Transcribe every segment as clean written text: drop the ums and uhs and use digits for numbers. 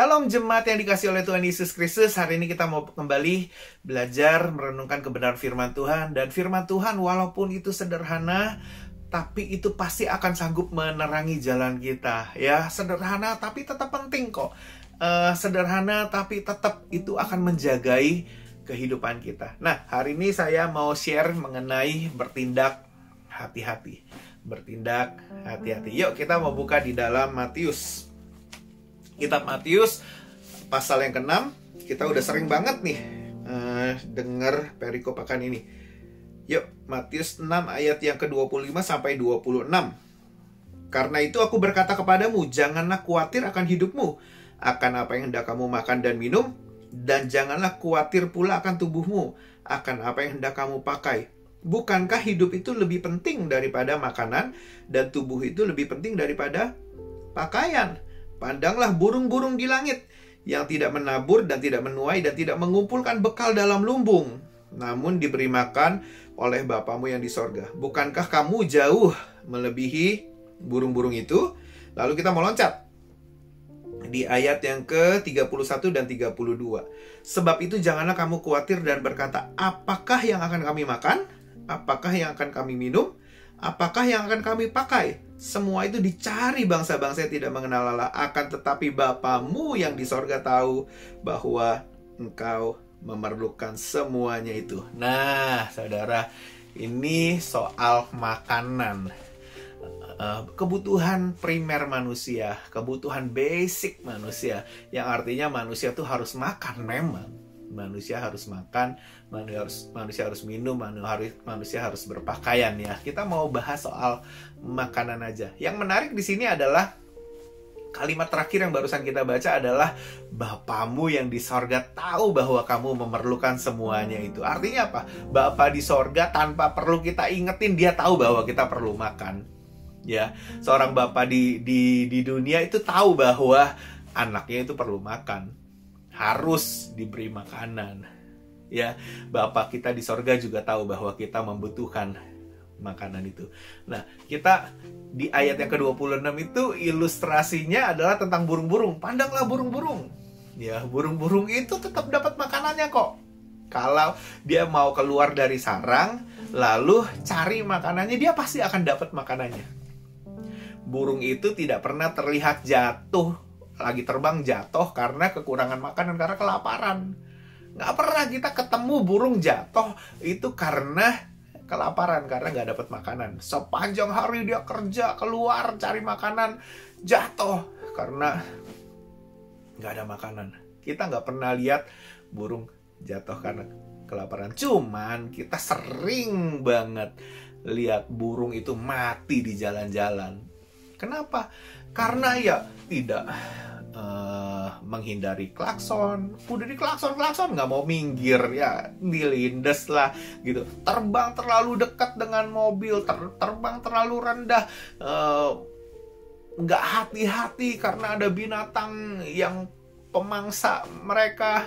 Shalom jemaat yang dikasih oleh Tuhan Yesus Kristus. Hari ini kita mau kembali belajar merenungkan kebenaran firman Tuhan. Dan firman Tuhan walaupun itu sederhana, tapi itu pasti akan sanggup menerangi jalan kita. Ya, sederhana tapi tetap penting kok. Sederhana tapi tetap itu akan menjagai kehidupan kita. Nah, hari ini saya mau share mengenai bertindak hati-hati. Bertindak hati-hati. Yuk kita mau buka di dalam Matius. Kitab Matius pasal yang ke-6. Kita udah sering banget nih dengar perikopakan ini. Yuk, Matius 6 ayat yang ke-25 sampai 26. Karena itu aku berkata kepadamu, janganlah khawatir akan hidupmu, akan apa yang hendak kamu makan dan minum, dan janganlah khawatir pula akan tubuhmu, akan apa yang hendak kamu pakai. Bukankah hidup itu lebih penting daripada makanan, dan tubuh itu lebih penting daripada pakaian? Pandanglah burung-burung di langit, yang tidak menabur dan tidak menuai dan tidak mengumpulkan bekal dalam lumbung, namun diberi makan oleh Bapamu yang di sorga. Bukankah kamu jauh melebihi burung-burung itu? Lalu kita mau loncat di ayat yang ke-31 dan 32. Sebab itu janganlah kamu khawatir dan berkata, apakah yang akan kami makan? Apakah yang akan kami minum? Apakah yang akan kami pakai? Semua itu dicari bangsa-bangsa yang tidak mengenal Allah. Akan tetapi Bapamu yang di sorga tahu bahwa engkau memerlukan semuanya itu. Nah, saudara, ini soal makanan. Kebutuhan primer manusia, kebutuhan basic manusia, yang artinya manusia tuh harus makan memang. Manusia harus makan, manusia harus minum, manusia harus berpakaian ya. Kita mau bahas soal makanan aja. Yang menarik di sini adalah kalimat terakhir yang barusan kita baca adalah Bapamu yang di sorga tahu bahwa kamu memerlukan semuanya itu. Artinya apa? Bapa di sorga tanpa perlu kita ingetin, dia tahu bahwa kita perlu makan. Ya, seorang bapa di dunia itu tahu bahwa anaknya itu perlu makan, harus diberi makanan. Ya, Bapa kita di sorga juga tahu bahwa kita membutuhkan makanan itu. Nah, kita di ayat yang ke-26 itu ilustrasinya adalah tentang burung-burung. Pandanglah burung-burung. Ya, burung-burung itu tetap dapat makanannya kok. Kalau dia mau keluar dari sarang, lalu cari makanannya, dia pasti akan dapat makanannya. Burung itu tidak pernah terlihat jatuh, lagi terbang jatuh karena kekurangan makanan, karena kelaparan. Nggak pernah kita ketemu burung jatuh itu karena kelaparan, karena nggak dapat makanan. Sepanjang hari dia kerja, keluar cari makanan, jatuh karena nggak ada makanan. Kita nggak pernah lihat burung jatuh karena kelaparan. Cuman kita sering banget lihat burung itu mati di jalan-jalan. Kenapa? Karena ya tidak menghindari klakson. Udah di klakson nggak mau minggir, ya dilindes lah gitu. Terbang terlalu dekat dengan mobil, terbang terlalu rendah, nggak hati-hati karena ada binatang yang pemangsa mereka.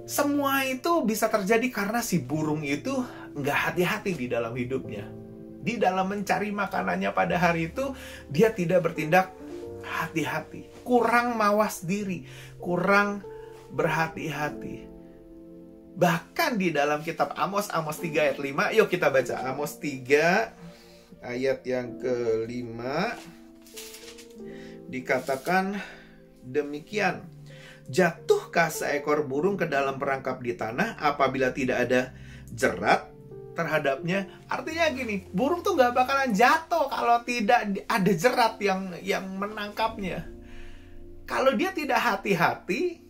Semua itu bisa terjadi karena si burung itu nggak hati-hati di dalam hidupnya. Di dalam mencari makanannya pada hari itu, dia tidak bertindak hati-hati, kurang mawas diri, kurang berhati-hati. Bahkan di dalam kitab Amos 3 ayat 5, yuk kita baca Amos 3 ayat yang ke-5. Dikatakan demikian, jatuhkah seekor burung ke dalam perangkap di tanah apabila tidak ada jerat terhadapnya? Artinya gini, burung tuh nggak bakalan jatuh kalau tidak ada jerat yang menangkapnya. Kalau dia tidak hati-hati,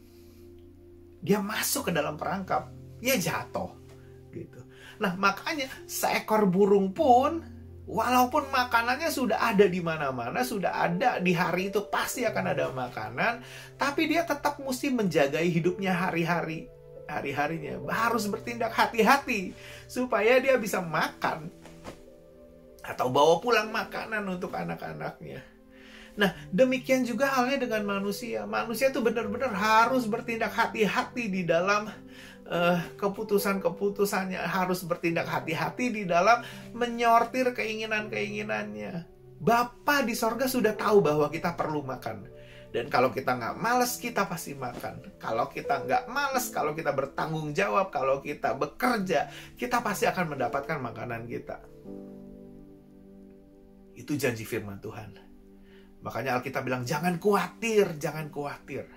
dia masuk ke dalam perangkap, ya jatuh gitu. Nah, makanya seekor burung pun walaupun makanannya sudah ada di mana-mana, sudah ada di hari itu pasti akan ada makanan, tapi dia tetap mesti menjaga hidupnya hari-harinya, harus bertindak hati-hati supaya dia bisa makan atau bawa pulang makanan untuk anak-anaknya. Nah, demikian juga halnya dengan manusia. Manusia itu benar-benar harus bertindak hati-hati di dalam keputusan-keputusannya, harus bertindak hati-hati di dalam menyortir keinginan-keinginannya. Bapa di sorga sudah tahu bahwa kita perlu makan. Dan kalau kita nggak males, kita pasti makan. Kalau kita nggak males, kalau kita bertanggung jawab, kalau kita bekerja, kita pasti akan mendapatkan makanan kita. Itu janji firman Tuhan. Makanya Alkitab bilang, jangan khawatir, jangan khawatir.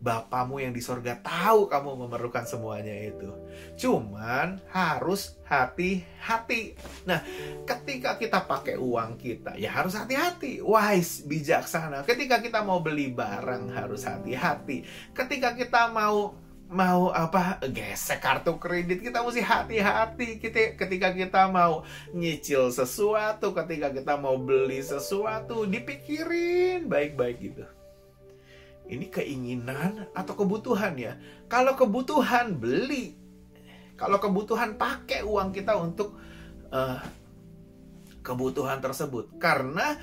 Bapamu yang di sorga tahu kamu memerlukan semuanya itu. Cuman harus hati-hati. Nah, ketika kita pakai uang kita, ya harus hati-hati. Wise, bijaksana. Ketika kita mau beli barang, harus hati-hati. Ketika kita mau gesek kartu kredit, kita mesti hati-hati. Ketika kita mau nyicil sesuatu, ketika kita mau beli sesuatu, dipikirin baik-baik gitu. Ini keinginan atau kebutuhan ya? Kalau kebutuhan, beli. Kalau kebutuhan, pakai uang kita untuk kebutuhan tersebut. Karena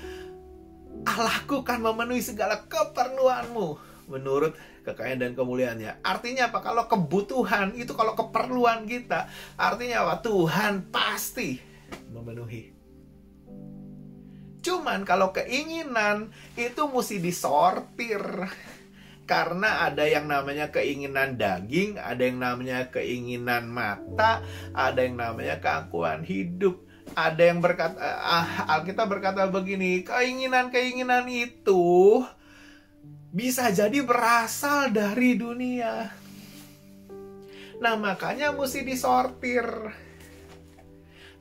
Allahku kan memenuhi segala keperluanmu menurut kekayaan dan kemuliaannya. Artinya apa? Kalau kebutuhan itu, kalau keperluan kita, artinya apa? Tuhan pasti memenuhi. Cuman kalau keinginan itu mesti disortir. Karena ada yang namanya keinginan daging, ada yang namanya keinginan mata, ada yang namanya keangkuhan hidup. Ada yang berkata, Alkitab berkata begini, keinginan-keinginan itu bisa jadi berasal dari dunia. Nah, makanya mesti disortir.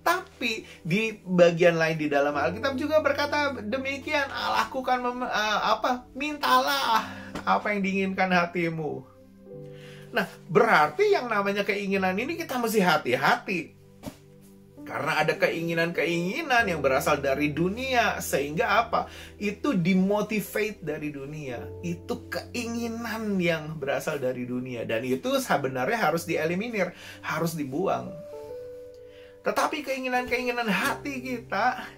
Tapi di bagian lain di dalam Alkitab juga berkata demikian, Allahku kan mintalah apa yang diinginkan hatimu. Nah, berarti yang namanya keinginan ini kita mesti hati-hati. Karena ada keinginan-keinginan yang berasal dari dunia. Sehingga apa? Itu dimotivate dari dunia. Itu keinginan yang berasal dari dunia. Dan itu sebenarnya harus dieliminir, harus dibuang. Tetapi keinginan-keinginan hati kita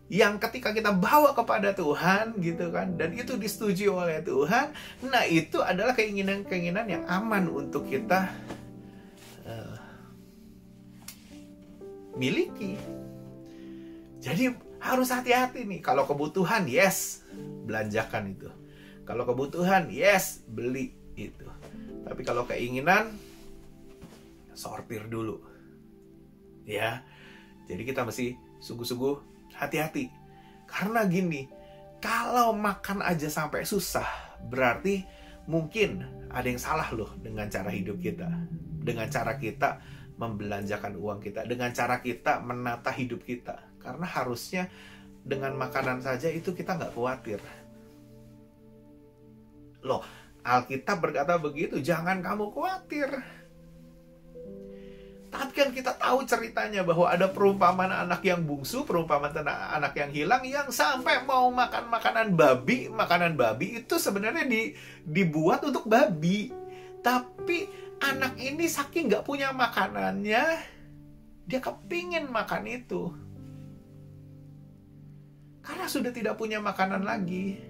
yang ketika kita bawa kepada Tuhan gitu kan, dan itu disetujui oleh Tuhan, nah itu adalah keinginan-keinginan yang aman untuk kita miliki. Jadi harus hati-hati nih. Kalau kebutuhan, yes, belanjakan itu. Kalau kebutuhan, yes, beli itu. Tapi kalau keinginan, sortir dulu. Ya, jadi kita mesti sungguh-sungguh hati-hati. Karena gini, kalau makan aja sampai susah, berarti mungkin ada yang salah loh dengan cara hidup kita. Dengan cara kita membelanjakan uang kita. Dengan cara kita menata hidup kita. Karena harusnya dengan makanan saja itu kita nggak khawatir. Loh, Alkitab berkata begitu, jangan kamu khawatir. Tapi kan kita tahu ceritanya bahwa ada perumpamaan anak yang bungsu, perumpamaan tentang anak yang hilang, yang sampai mau makan makanan babi. Makanan babi itu sebenarnya dibuat untuk babi. Tapi anak ini saking nggak punya makanannya, dia kepingin makan itu. Karena sudah tidak punya makanan lagi.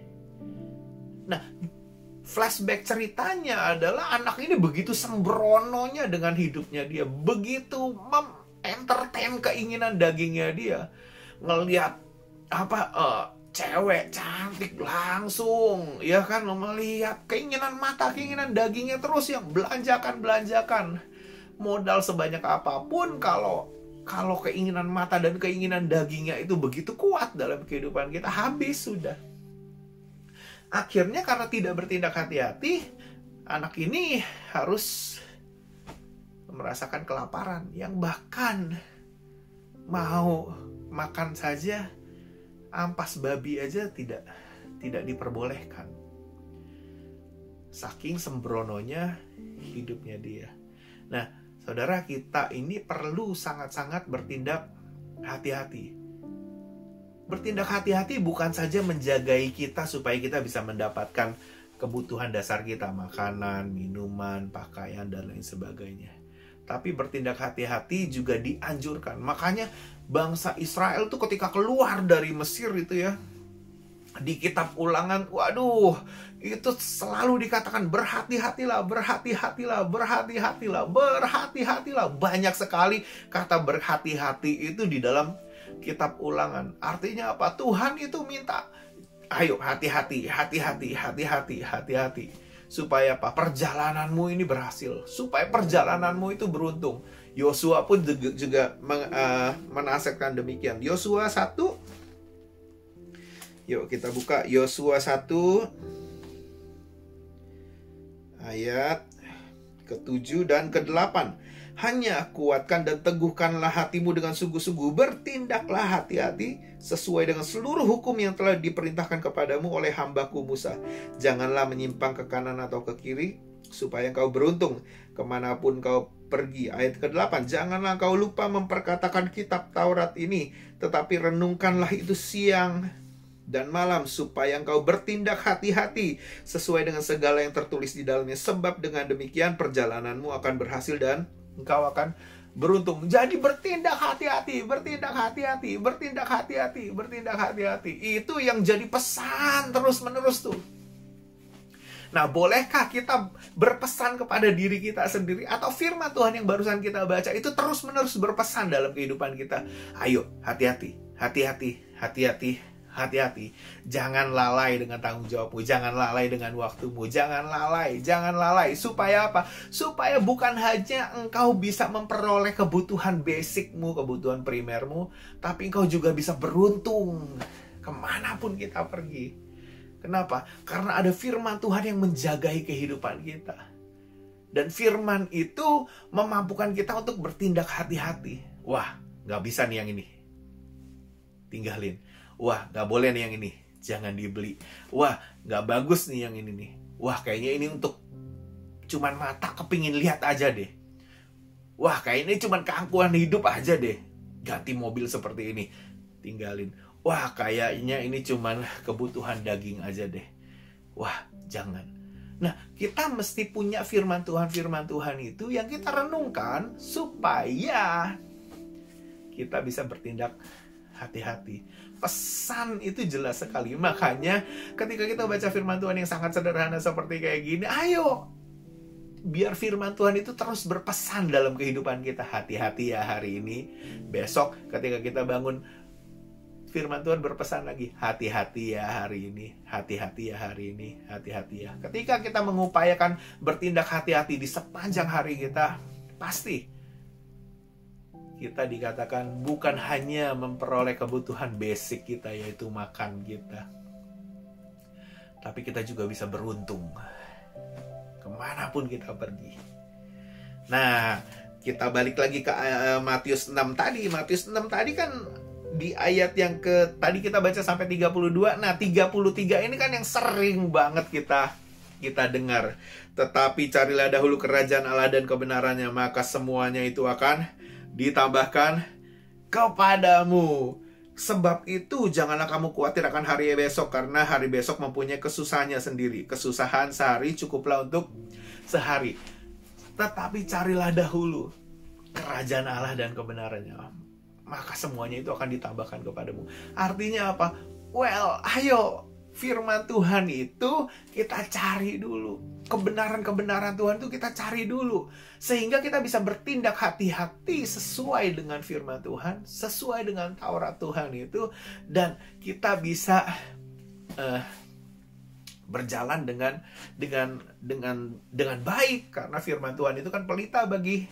Nah, flashback ceritanya adalah anak ini begitu sembrononya dengan hidupnya dia, begitu entertain keinginan dagingnya dia, ngelihat cewek cantik langsung, ya kan, melihat keinginan mata, keinginan dagingnya terus yang belanjakan modal sebanyak apapun. Kalau keinginan mata dan keinginan dagingnya itu begitu kuat dalam kehidupan kita, habis sudah. Akhirnya karena tidak bertindak hati-hati, anak ini harus merasakan kelaparan yang bahkan mau makan saja ampas babi aja tidak diperbolehkan. Saking sembrononya hidupnya dia. Nah, saudara, kita ini perlu sangat-sangat bertindak hati-hati. Bertindak hati-hati bukan saja menjagai kita supaya kita bisa mendapatkan kebutuhan dasar kita, makanan, minuman, pakaian, dan lain sebagainya. Tapi bertindak hati-hati juga dianjurkan. Makanya bangsa Israel tuh ketika keluar dari Mesir itu ya, di kitab Ulangan, waduh, itu selalu dikatakan berhati-hatilah, berhati-hatilah, berhati-hatilah, berhati-hatilah. Banyak sekali kata berhati-hati itu di dalam kitab Ulangan. Artinya apa? Tuhan itu minta Ayo hati-hati, hati-hati, hati-hati, hati-hati. Supaya apa? Perjalananmu ini berhasil. Supaya perjalananmu itu beruntung. Yosua pun juga menasihatkan demikian. Yosua 1. Yuk kita buka Yosua 1 ayat ke-7 dan ke-8. Hanya kuatkan dan teguhkanlah hatimu dengan sungguh-sungguh. Bertindaklah hati-hati sesuai dengan seluruh hukum yang telah diperintahkan kepadamu oleh hambaku Musa. Janganlah menyimpang ke kanan atau ke kiri, supaya engkau beruntung kemanapun kau pergi. Ayat ke-8. Janganlah engkau lupa memperkatakan kitab Taurat ini, tetapi renungkanlah itu siang dan malam, supaya engkau bertindak hati-hati sesuai dengan segala yang tertulis di dalamnya. Sebab dengan demikian perjalananmu akan berhasil dan engkau akan beruntung. Jadi bertindak hati-hati, bertindak hati-hati, bertindak hati-hati, bertindak hati-hati. Itu yang jadi pesan terus-menerus tuh. Nah, bolehkah kita berpesan kepada diri kita sendiri, atau firman Tuhan yang barusan kita baca itu terus-menerus berpesan dalam kehidupan kita? Ayo, hati-hati, hati-hati, hati-hati, hati-hati. Jangan lalai dengan tanggung jawabmu, jangan lalai dengan waktumu, jangan lalai, jangan lalai. Supaya apa? Supaya bukan hanya engkau bisa memperoleh kebutuhan basicmu, kebutuhan primermu, tapi engkau juga bisa beruntung kemanapun kita pergi. Kenapa? Karena ada firman Tuhan yang menjagai kehidupan kita. Dan firman itu memampukan kita untuk bertindak hati-hati. Wah, gak bisa nih yang ini, tinggalin. Wah, gak boleh nih yang ini, jangan dibeli. Wah, gak bagus nih yang ini nih. Wah, kayaknya ini untuk cuman mata kepingin lihat aja deh. Wah, kayaknya cuman keangkuhan hidup aja deh. Ganti mobil seperti ini, tinggalin. Wah, kayaknya ini cuman kebutuhan daging aja deh. Wah, jangan. Nah, kita mesti punya firman Tuhan itu yang kita renungkan supaya kita bisa bertindak hati-hati. Pesan itu jelas sekali. Makanya ketika kita baca firman Tuhan yang sangat sederhana seperti kayak gini, ayo biar firman Tuhan itu terus berpesan dalam kehidupan kita. Hati-hati ya hari ini. Besok ketika kita bangun, firman Tuhan berpesan lagi, hati-hati ya hari ini, hati-hati ya hari ini, hati-hati ya. Ketika kita mengupayakan bertindak hati-hati di sepanjang hari kita, pasti kita dikatakan bukan hanya memperoleh kebutuhan basic kita, yaitu makan kita, tapi kita juga bisa beruntung kemanapun kita pergi. Nah, kita balik lagi ke Matius 6 tadi. Matius 6 tadi kan di ayat yang tadi kita baca sampai 32. Nah, 33 ini kan yang sering banget kita dengar. Tetapi carilah dahulu kerajaan Allah dan kebenarannya, maka semuanya itu akan ditambahkan kepadamu. Sebab itu janganlah kamu khawatir akan hari besok, karena hari besok mempunyai kesusahannya sendiri. Kesusahan sehari cukuplah untuk sehari. Tetapi carilah dahulu kerajaan Allah dan kebenarannya, maka semuanya itu akan ditambahkan kepadamu. Artinya apa? Well, ayo, firman Tuhan itu kita cari dulu. Kebenaran-kebenaran Tuhan itu kita cari dulu. Sehingga kita bisa bertindak hati-hati sesuai dengan firman Tuhan, sesuai dengan Taurat Tuhan itu. Dan kita bisa berjalan dengan baik. Karena firman Tuhan itu kan pelita bagi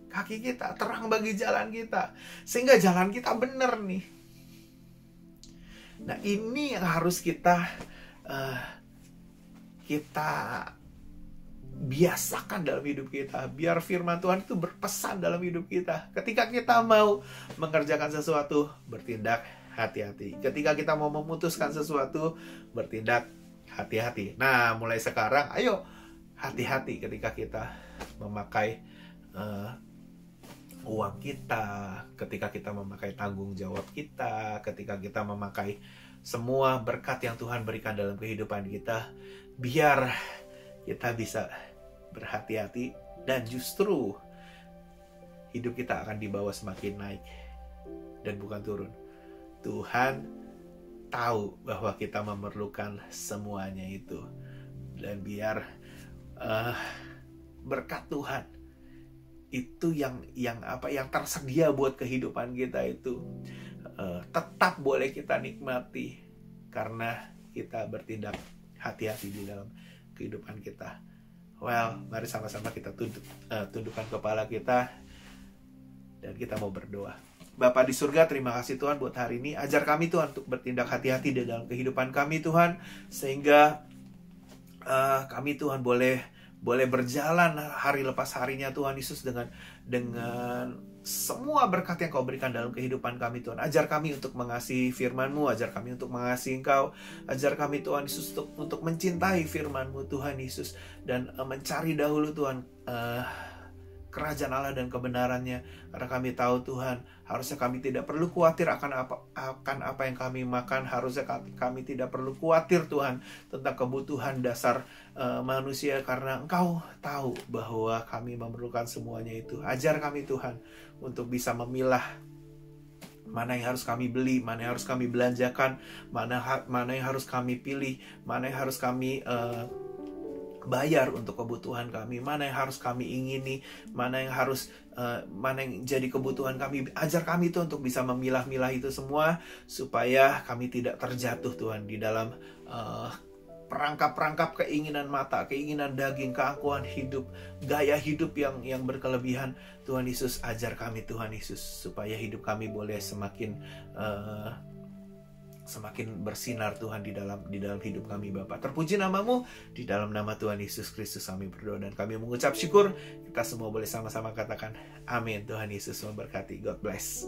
kaki kita, terang bagi jalan kita, sehingga jalan kita benar nih. Nah, ini yang harus kita biasakan dalam hidup kita, biar firman Tuhan itu berpesan dalam hidup kita. Ketika kita mau mengerjakan sesuatu, bertindak hati-hati. Ketika kita mau memutuskan sesuatu, bertindak hati-hati. Nah, mulai sekarang, ayo hati-hati ketika kita memakai uang kita, ketika kita memakai tanggung jawab kita, ketika kita memakai semua berkat yang Tuhan berikan dalam kehidupan kita, biar kita bisa berhati-hati dan justru hidup kita akan dibawa semakin naik dan bukan turun. Tuhan tahu bahwa kita memerlukan semuanya itu, dan biar berkat Tuhan itu yang tersedia buat kehidupan kita itu tetap boleh kita nikmati, karena kita bertindak hati-hati di dalam kehidupan kita. Well, mari sama-sama kita tundukkan kepala kita dan kita mau berdoa. Bapa di surga, terima kasih Tuhan buat hari ini. Ajar kami Tuhan untuk bertindak hati-hati di dalam kehidupan kami Tuhan, sehingga kami Tuhan boleh berjalan hari lepas harinya Tuhan Yesus dengan semua berkat yang Kau berikan dalam kehidupan kami Tuhan. Ajar kami untuk mengasihi firman-Mu, ajar kami untuk mengasihi Engkau, ajar kami Tuhan Yesus untuk mencintai firman-Mu Tuhan Yesus, dan mencari dahulu Tuhan kerajaan Allah dan kebenarannya. Karena kami tahu Tuhan, harusnya kami tidak perlu khawatir akan apa yang kami makan. Harusnya kami tidak perlu khawatir Tuhan tentang kebutuhan dasar manusia, karena Engkau tahu bahwa kami memerlukan semuanya itu. Ajar kami Tuhan untuk bisa memilah mana yang harus kami beli, mana yang harus kami belanjakan, mana yang harus kami pilih, mana yang harus kami bayar untuk kebutuhan kami, mana yang harus kami ingini, mana yang jadi kebutuhan kami. Ajar kami Tuhan untuk bisa memilah-milah itu semua, supaya kami tidak terjatuh Tuhan di dalam perangkap-perangkap keinginan mata, keinginan daging, keangkuhan hidup, gaya hidup yang berkelebihan. Tuhan Yesus, ajar kami Tuhan Yesus, supaya hidup kami boleh semakin bersinar Tuhan di dalam hidup kami Bapa. Terpuji nama-Mu, di dalam nama Tuhan Yesus Kristus kami berdoa dan kami mengucap syukur. Kita semua boleh sama-sama katakan amin. Tuhan Yesus memberkati. God bless.